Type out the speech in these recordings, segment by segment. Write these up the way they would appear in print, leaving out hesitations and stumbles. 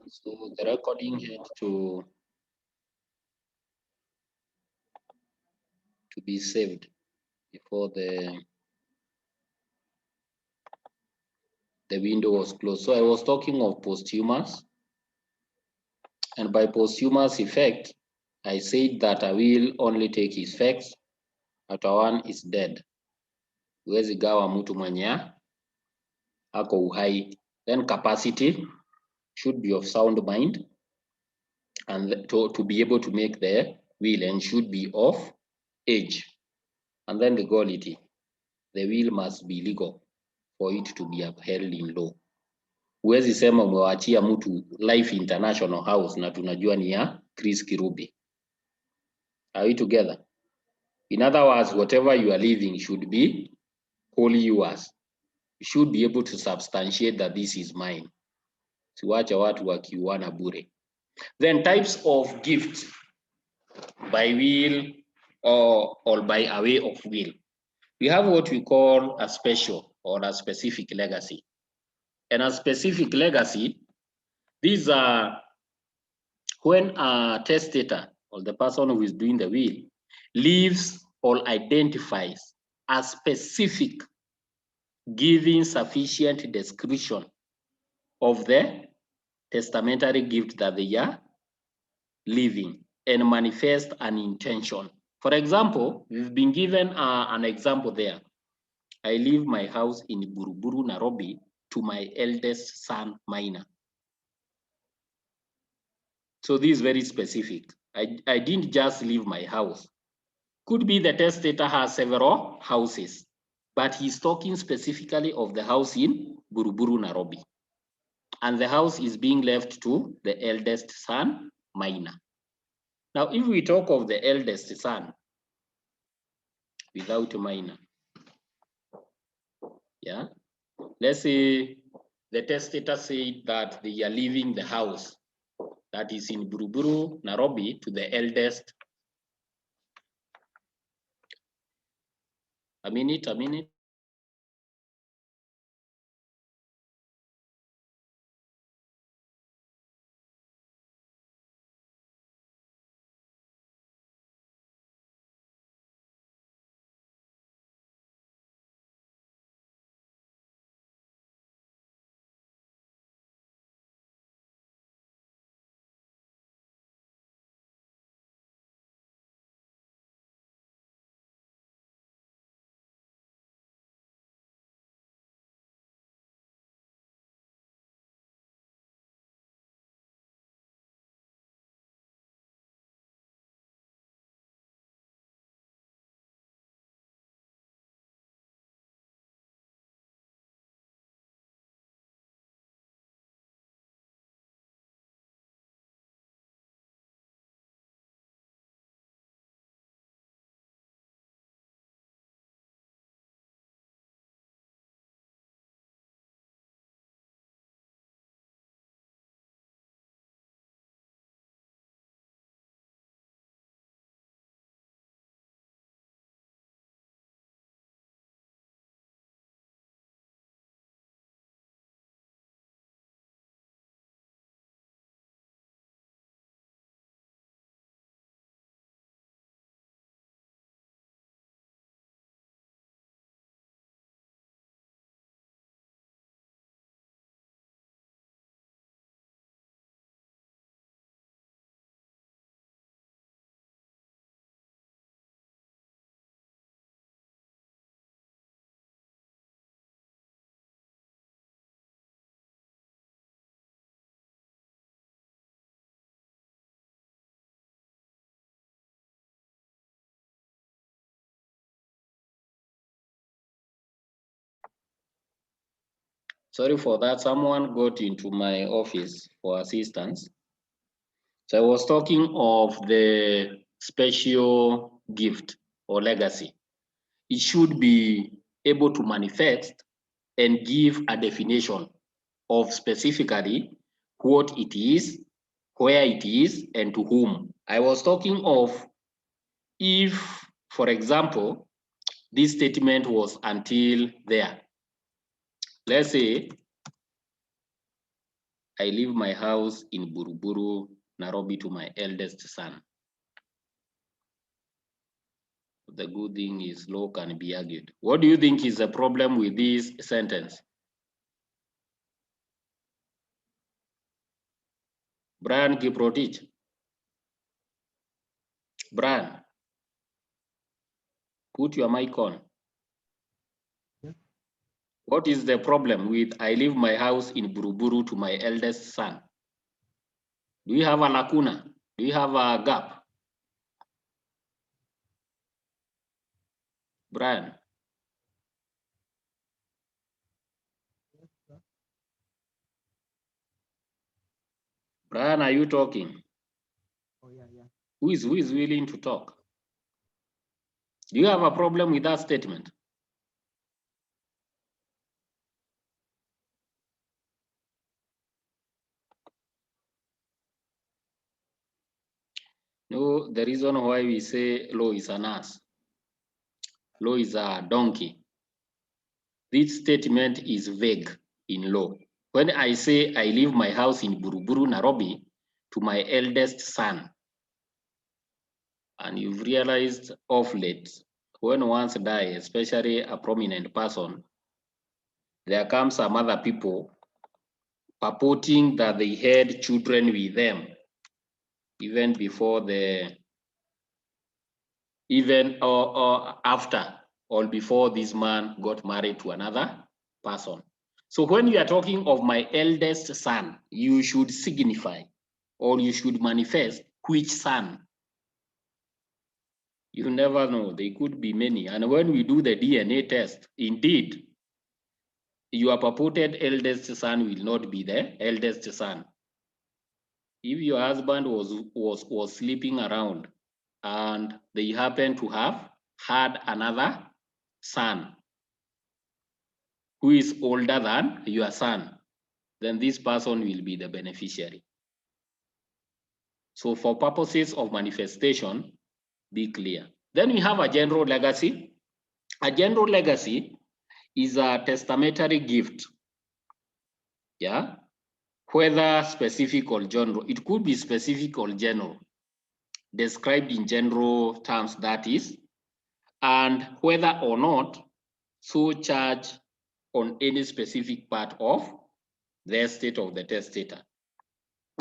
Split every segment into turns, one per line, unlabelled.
So the recording had to be saved before the window was closed. So I was talking of posthumous, and by posthumous effect, I said that I will only take effects after one is dead. Huwezi gawa mtu mwenye ako uhai. Then capacity should be of sound mind and to be able to make the will, and should be of age. And then legality, the will must be legal for it to be upheld in law. Huwezi sema umewachia mtu Life International House na tunajua ni ya Chris Kirubi. Are we together? In other words, whatever you are leaving should be wholly yours. You should be able to substantiate that this is mine. Siwacha watu wakiuana bure. Then types of gifts by will or by a way of will. We have what we call a special or a specific legacy. And a specific legacy, these are when a testator or the person who is doing the will leaves or identifies a specific, giving sufficient description of the testamentary gift that they are leaving and manifest an intention. For example, we've been given an example there. I leave my house in Buruburu, Nairobi to my eldest son, Maina. So this is very specific. I didn't just leave my house. Could be the testator has several houses, but he's talking specifically of the house in Buruburu, Nairobi. And the house is being left to the eldest son, Maina. Now, if we talk of the eldest son without Maina, yeah, let's say the testator said that they are leaving the house that is in Buruburu, Nairobi to the eldest. A minute. Sorry for that, someone got into my office for assistance. So I was talking of the special gift or legacy. It should be able to manifest and give a definition of specifically what it is, where it is, and to whom. I was talking of if, for example, this statement was until there. Let's say I leave my house in Buruburu, Nairobi to my eldest son. The good thing is law can be argued. What do you think is the problem with this sentence? Brian Kiprotich. Brian, put your mic on.
Yeah.
What is the problem with I leave my house in Buruburu to my eldest son? Do you have a lacuna? Do you have a gap? Brian. Brian, are you talking?
Oh, yeah.
Who is willing to talk? Do you have a problem with that statement? No, the reason why we say law is an ass. Law is a donkey. This statement is vague in law. When I say I leave my house in Buruburu, Nairobi to my eldest son, and you've realized of late, when one's die, especially a prominent person, there comes some other people purporting that they had children with them, even before or after or before this man got married to another person. So when you are talking of my eldest son, you should signify or you should manifest which son. You never know, they could be many. And when we do the DNA test, indeed, your purported eldest son will not be the eldest son. If your husband was sleeping around and they happen to have had another son who is older than your son, then this person will be the beneficiary. So for purposes of manifestation, be clear. Then we have a general legacy. A general legacy is a testamentary gift. Yeah, whether specific or general, it could be specific or general, described in general terms, that is, and whether or not so charge on any specific part of the estate of the testator.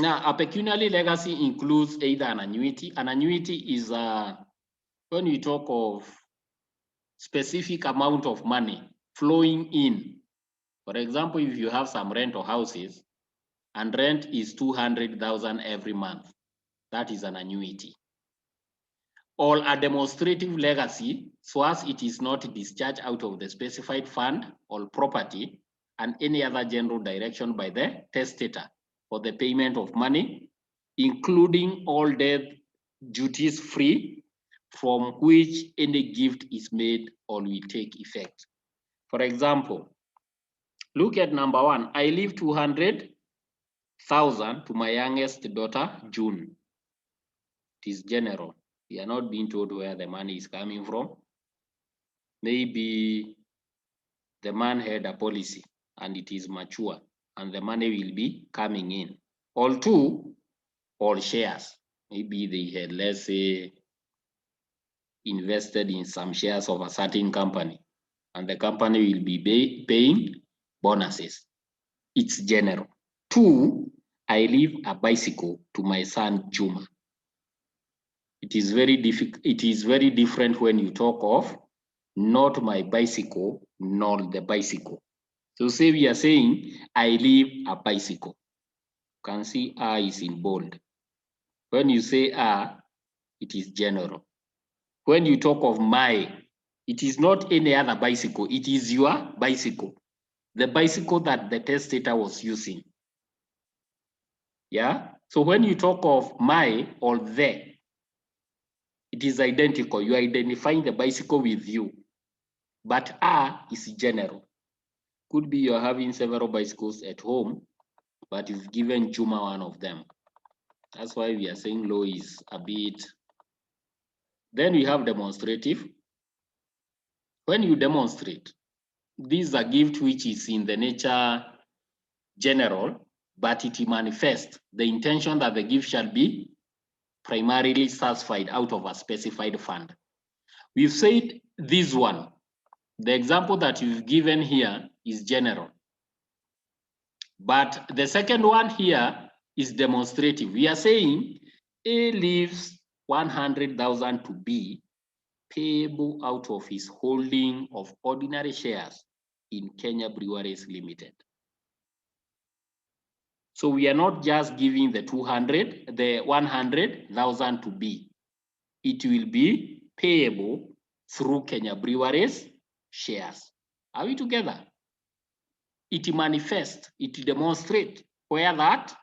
Now, a pecuniary legacy includes either an annuity. An annuity is when we talk of specific amount of money flowing in. For example, if you have some rental houses and rent is 200,000 every month, that is an annuity. Or a demonstrative legacy, so as it is not discharged out of the specified fund or property and any other general direction by the testator for the payment of money, including all debt duties free from which any gift is made or will take effect. For example, look at number one. I leave 200,000 to my youngest daughter, June. It is general. We are not being told where the money is coming from. Maybe the man had a policy and it is mature and the money will be coming in. All two, all shares. Maybe they had, let's say, invested in some shares of a certain company and the company will be paying bonuses. It's general. Two, I leave a bicycle to my son Juma. It is very different when you talk of not my bicycle, nor the bicycle. So say we are saying, I leave a bicycle. You can see A is in bold. When you say A, it is general. When you talk of my, it is not any other bicycle, it is your bicycle. The bicycle that the testator was using. Yeah, so when you talk of my or the, it is identical. You are identifying the bicycle with you, but A is general. Could be you're having several bicycles at home, but you've given Juma one of them. That's why we are saying law is a bit. Then we have demonstrative. When you demonstrate, this is a gift which is in the nature general, but it manifests the intention that the gift shall be primarily satisfied out of a specified fund. We've said this one, the example that you've given here is general. But the second one here is demonstrative. We are saying A leaves 100,000 to B, payable out of his holding of ordinary shares in Kenya Breweries Limited. So we are not just giving the 100,000 to B. It will be payable through Kenya Breweries shares. Are we together? It manifests, it demonstrates where that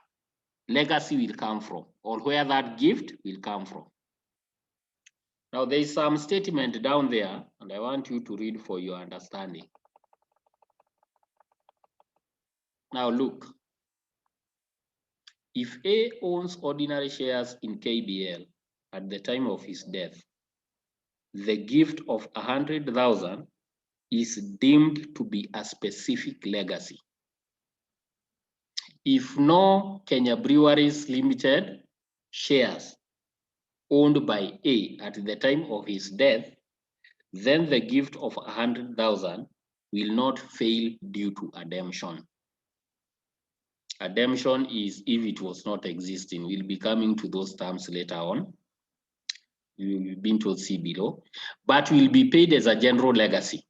legacy will come from or where that gift will come from. Now there is some statement down there and I want you to read for your understanding. Now look, if A owns ordinary shares in KBL at the time of his death, the gift of 100,000 is deemed to be a specific legacy. If no Kenya Breweries Limited shares owned by A at the time of his death, then the gift of 100,000 will not fail due to redemption. Redemption is if it was not existing. We'll be coming to those terms later on. You've been told see below, but will be paid as a general legacy.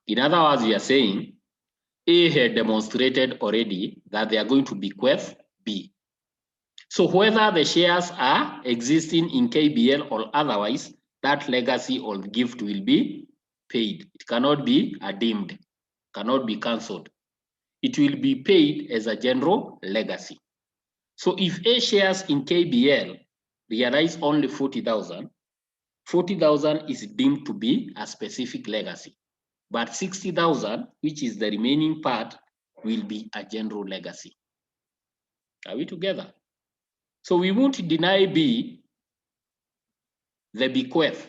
In other words, we are saying A had demonstrated already that they are going to bequeath B. So whether the shares are existing in KBL or otherwise, that legacy or gift will be paid. It cannot be redeemed, cannot be cancelled. It will be paid as a general legacy. So if A shares in KBL realize only 40,000, 40,000 is deemed to be a specific legacy. But 60,000, which is the remaining part, will be a general legacy. Are we together? So we won't deny B the bequeath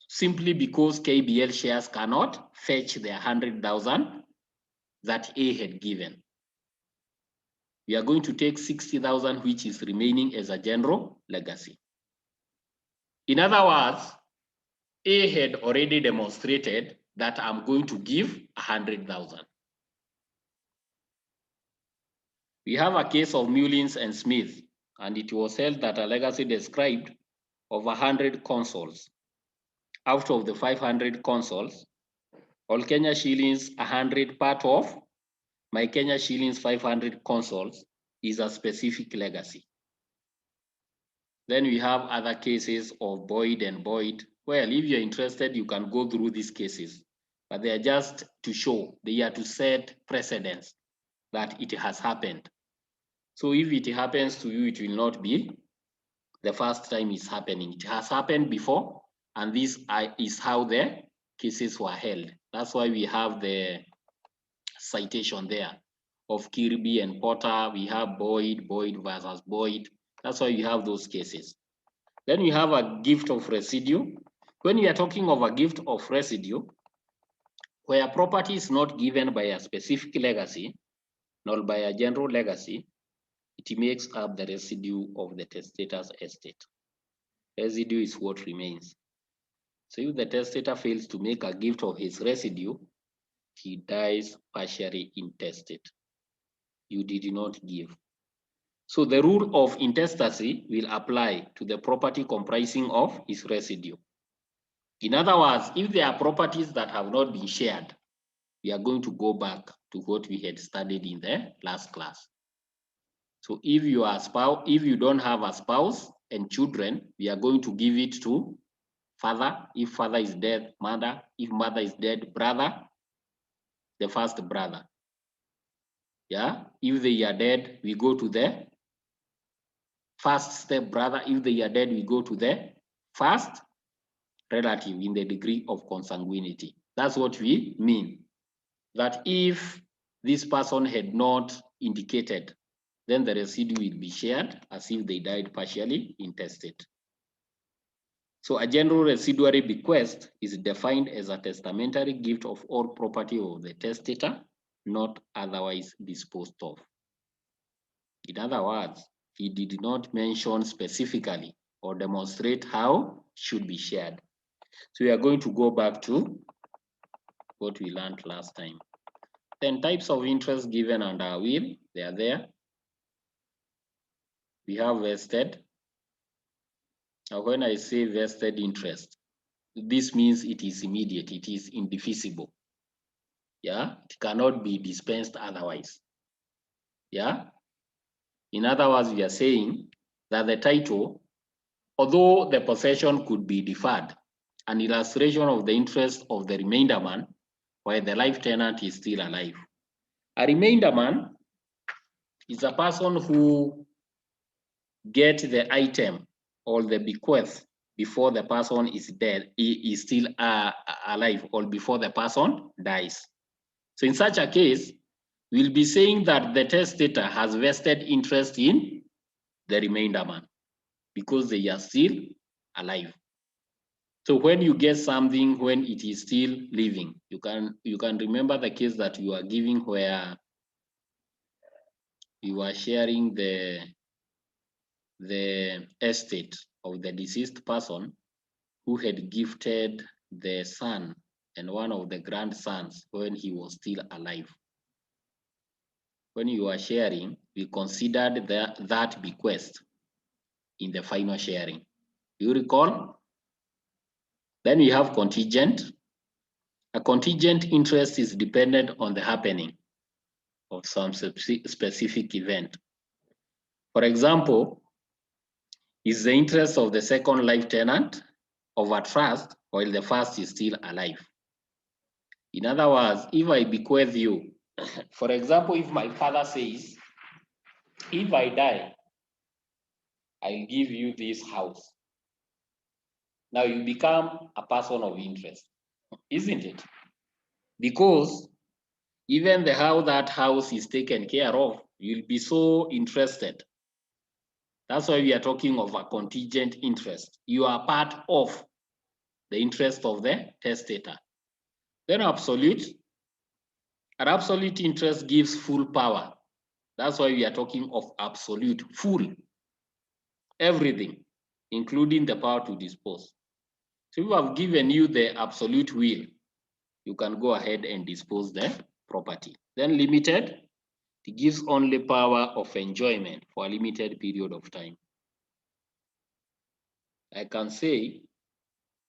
simply because KBL shares cannot fetch the 100,000 that A had given. We are going to take 60,000, which is remaining as a general legacy. In other words, A had already demonstrated that I'm going to give 100,000. We have a case of Mullins and Smith, and it was held that a legacy described of 100 consoles. Out of the 500 consoles, all Kenya shillings 100 part of my Kenya shillings 500 consoles is a specific legacy. Then we have other cases of Boyd and Boyd. Well, if you're interested, you can go through these cases, but they are just to show, they are to set precedents that it has happened. So if it happens to you, it will not be the first time it's happening. It has happened before, and this is how the cases were held. That's why we have the citation there of Kirby and Potter. We have Boyd versus Boyd. That's why we have those cases. Then we have a gift of residue. When we are talking of a gift of residue, where property is not given by a specific legacy, nor by a general legacy, it makes up the residue of the testator's estate. Residue is what remains. So if the testator fails to make a gift of his residue, he dies partially intestate. You did not give. So the rule of intestacy will apply to the property comprising of his residue. In other words, if there are properties that have not been shared, we are going to go back to what we had studied in the last class. So if you are spouse, if you don't have a spouse and children, we are going to give it to father. If father is dead, mother. If mother is dead, brother, the first brother. Yeah, if they are dead, we go to the first step brother. If they are dead, we go to the first relative in the degree of consanguinity. That's what we mean. That if this person had not indicated, then the residue will be shared as if they died partially intestate. So a general residuary bequest is defined as a testamentary gift of all property of the testator, not otherwise disposed of. In other words, he did not mention specifically or demonstrate how should be shared. So we are going to go back to what we learned last time. 10 types of interest given under a will, they are there. We have vested. Now, when I say vested interest, this means it is immediate, it is indefeasible. Yeah, it cannot be dispensed otherwise. Yeah, in other words, we are saying that the title, although the possession could be deferred, an illustration of the interest of the remainder man while the life tenant is still alive. A remainder man is a person who gets the item or the bequest before the person is dead, is still alive, or before the person dies. So in such a case, we'll be saying that the testator has vested interest in the remainder man because they are still alive. So when you get something when it is still living, you can remember the case that you are giving where you are sharing the estate of the deceased person who had gifted the son and one of the grandsons when he was still alive. When you are sharing, we considered that bequest in the final sharing. You recall? Then we have contingent. A contingent interest is dependent on the happening of some specific event. For example, is the interest of the second life tenant of a trust while the first is still alive. In other words, if I bequeath you, for example, if my father says, if I die, I'll give you this house. Now you become a person of interest, isn't it? Because even how that house is taken care of, you'll be so interested. That's why we are talking of a contingent interest. You are part of the interest of the testator. Then absolute. An absolute interest gives full power. That's why we are talking of absolute, full, everything, including the power to dispose. So if I've given you the absolute will, you can go ahead and dispose the property. Then limited, it gives only power of enjoyment for a limited period of time. I can say,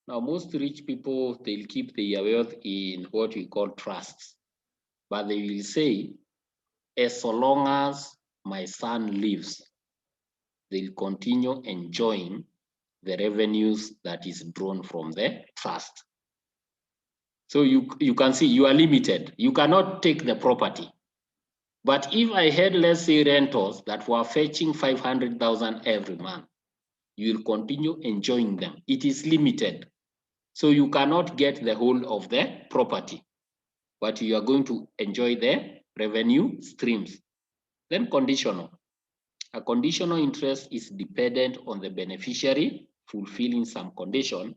now most rich people, they'll keep their wealth in what we call trusts, but they will say, as so long as my son lives, they'll continue enjoying the revenues that is drawn from the trust. So you can see you are limited. You cannot take the property. But if I had, let's say, rentals that were fetching 500,000 every month, you will continue enjoying them. It is limited. So you cannot get the whole of the property, but you are going to enjoy the revenue streams. Then conditional. A conditional interest is dependent on the beneficiary fulfilling some condition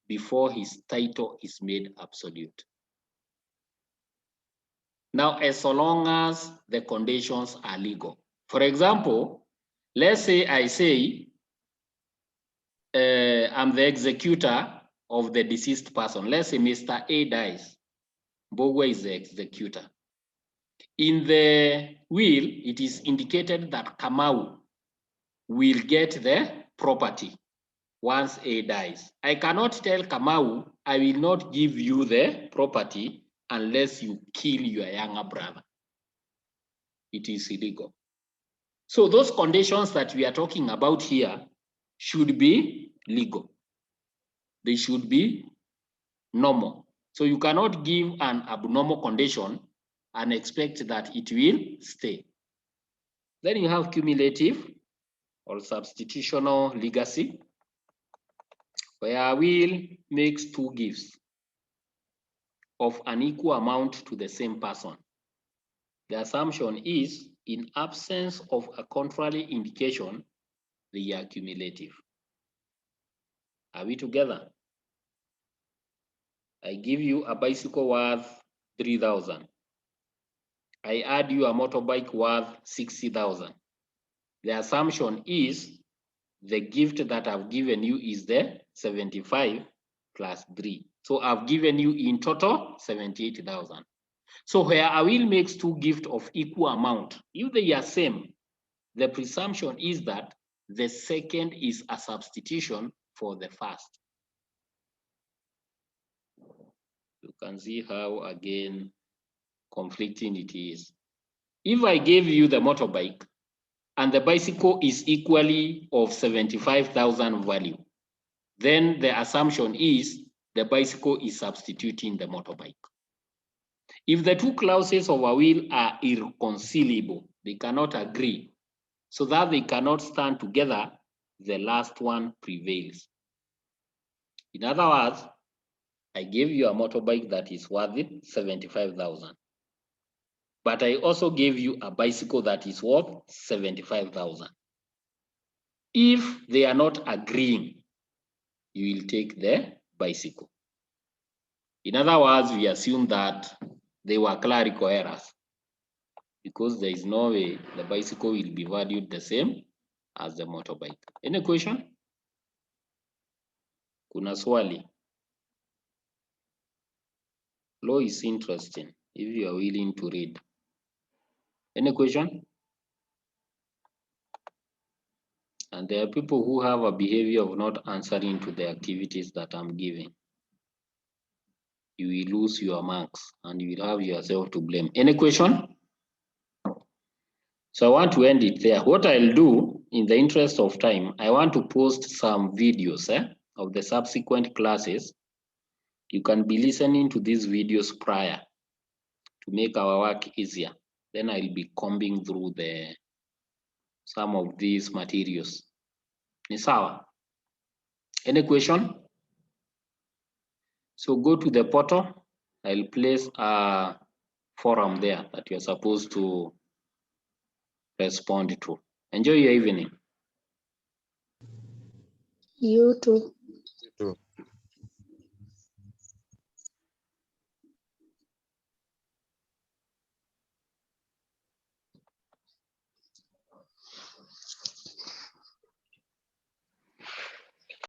before his title is made absolute. Now, as so long as the conditions are legal. For example, let's say I say I'm the executor of the deceased person. Let's say Mr. A dies. Bogwe is the executor. In the will, it is indicated that Kamau will get the property once A dies. I cannot tell Kamau, I will not give you the property unless you kill your younger brother. It is illegal. So those conditions that we are talking about here should be legal. They should be normal. So you cannot give an abnormal condition and expect that it will stay. Then you have cumulative or substitutional legacy, where a will makes two gifts of an equal amount to the same person. The assumption is, in absence of a contrary indication, they are cumulative. Are we together? I give you a bicycle worth 3,000. I add you a motorbike worth 60,000. The assumption is the gift that I've given you is the 75 plus 3. So I've given you in total 78,000. So where I will make two gifts of equal amount, if they are same, the presumption is that the second is a substitution for the first. You can see how, again, conflicting it is. If I gave you the motorbike and the bicycle is equally of 75,000 value, then the assumption is the bicycle is substituting the motorbike. If the two clauses of a will are irreconcilable, they cannot agree, so that they cannot stand together, the last one prevails. In other words, I gave you a motorbike that is worth 75,000. But I also gave you a bicycle that is worth 75,000. If they are not agreeing, you will take the bicycle. In other words, we assume that they were clerical errors, because there is no way the bicycle will be valued the same as the motorbike. Any question? Kuna swali? Law is interesting if you are willing to read. Any question? And there are people who have a behavior of not answering to the activities that I'm giving. You will lose your marks and you will have yourself to blame. Any question? So I want to end it there. What I'll do, in the interest of time, I want to post some videos of the subsequent classes. You can be listening to these videos prior to make our work easier. Then I'll be combing through some of these materials. Ni sawa? Any question? So go to the portal. I'll place a forum there that you're supposed to respond to. Enjoy your evening.
You too.